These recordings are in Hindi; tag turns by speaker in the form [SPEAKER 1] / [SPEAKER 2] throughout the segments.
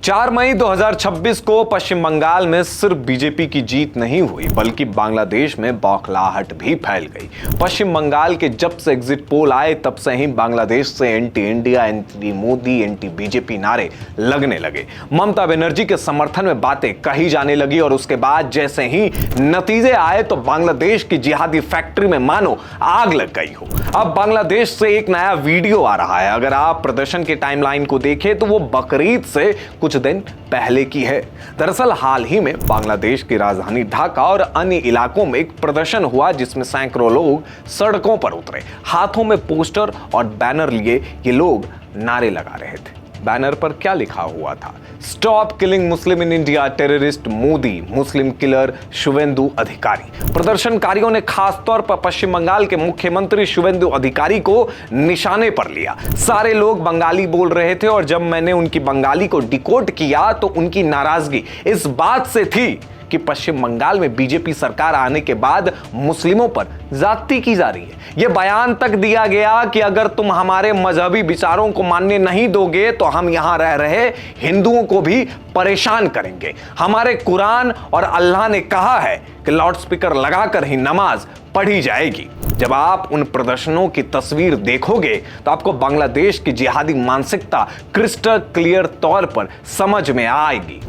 [SPEAKER 1] 4 मई 2026 को पश्चिम बंगाल में सिर्फ बीजेपी की जीत नहीं हुई बल्कि बांग्लादेश में बौखलाहट भी फैल गई। पश्चिम बंगाल के जब से एग्जिट पोल आए तब से ही बांग्लादेश से anti India, anti Modi, anti BJP नारे लगने लगे। ममता बनर्जी के समर्थन में बातें कही जाने लगी और उसके बाद जैसे ही नतीजे आए तो बांग्लादेश की जिहादी फैक्ट्री में मानो आग लग गई हो। अब बांग्लादेश से एक नया वीडियो आ रहा है। अगर आप प्रदर्शन के टाइमलाइन को देखें तो वो बकरीद से कुछ दिन पहले की है। दरअसल हाल ही में बांग्लादेश की राजधानी ढाका और अन्य इलाकों में एक प्रदर्शन हुआ जिसमें सैकड़ों लोग सड़कों पर उतरे। हाथों में पोस्टर और बैनर लिए ये लोग नारे लगा रहे थे। बैनर पर क्या लिखा हुआ था? Stop killing Muslim in India, terrorist Modi, Muslim killer Suvendu अधिकारी। प्रदर्शनकारियों ने खास तौर पर पश्चिम बंगाल के मुख्यमंत्री शुवेंदु अधिकारी को निशाने पर लिया। सारे लोग बंगाली बोल रहे थे और जब मैंने उनकी बंगाली को डिकोड किया तो उनकी नाराजगी इस बात से थी कि पश्चिम बंगाल में बीजेपी सरकार आने के बाद मुस्लिमों पर ज्यादती की जा रही है। यह बयान तक दिया गया कि अगर तुम हमारे मजहबी विचारों को मानने नहीं दोगे तो हम यहां रह रहे हिंदुओं को भी परेशान करेंगे। हमारे कुरान और अल्लाह ने कहा है कि लाउडस्पीकर लगाकर ही नमाज पढ़ी जाएगी। जब आप उन प्रदर्शनों की तस्वीर देखोगे तो आपको बांग्लादेश की जिहादी मानसिकता क्रिस्टल क्लियर तौर पर समझ में आएगी।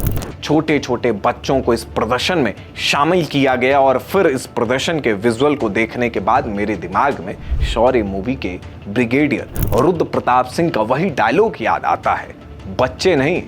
[SPEAKER 1] छोटे छोटे बच्चों को इस प्रदर्शन में शामिल किया गया और फिर इस प्रदर्शन के विजुअल को देखने के बाद मेरे दिमाग में शौर्य मूवी के ब्रिगेडियर रुद्र प्रताप सिंह का वही डायलॉग याद आता है, बच्चे नहीं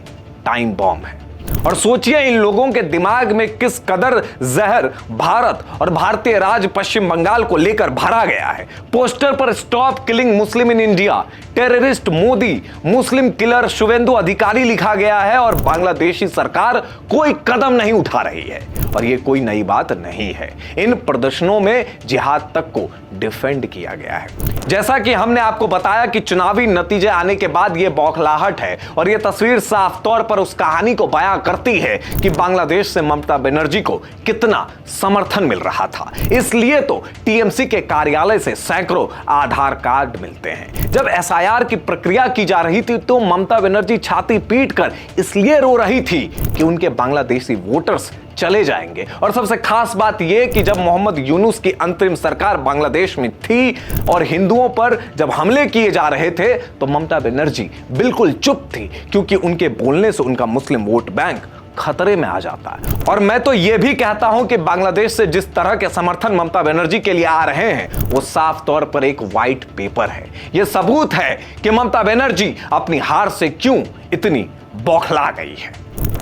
[SPEAKER 1] टाइम बॉम्ब है। और सोचिए इन लोगों के दिमाग में किस कदर जहर भारत और भारतीय राज पश्चिम बंगाल को लेकर भरा गया है। पोस्टर पर stop killing Muslim in India, terrorist Modi, Muslim killer Suvendu अधिकारी लिखा गया है और बांग्लादेशी सरकार कोई कदम नहीं उठा रही है। और ये कोई नई बात नहीं है। इन प्रदर्शनों में जिहाद तक को डिफेंड किया गया है। जैसा कि हमने आपको बताया कि चुनावी नतीजे आने के बाद यह बौखलाहट है और यह तस्वीर साफ तौर पर उस कहानी को बयां करती है कि बांग्लादेश से ममता बनर्जी को कितना समर्थन मिल रहा था। इसलिए तो टीएमसी के कार्यालय से सैकड़ों आधार कार्ड मिलते हैं। जब एसआईआर की प्रक्रिया की जा रही थी तो ममता बनर्जी छाती पीटकर इसलिए रो रही थी कि उनके बांग्लादेशी वोटर्स चले जाएंगे। और सबसे खास बात यह कि जब मोहम्मद यूनुस की अंतरिम सरकार बांग्लादेश में थी और हिंदुओं पर जब हमले किए जा रहे थे तो ममता बनर्जी बिल्कुल चुप थी, क्योंकि उनके बोलने से उनका मुस्लिम वोट बैंक खतरे में आ जाता है। और मैं तो यह भी कहता हूं कि बांग्लादेश से जिस तरह के समर्थन ममता बनर्जी के लिए आ रहे हैं वो साफ तौर पर एक व्हाइट पेपर है। यह सबूत है कि ममता बनर्जी अपनी हार से क्यों इतनी बौखला गई है।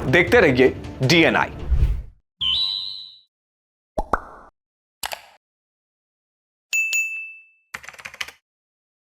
[SPEAKER 1] देखते रहिए DNI।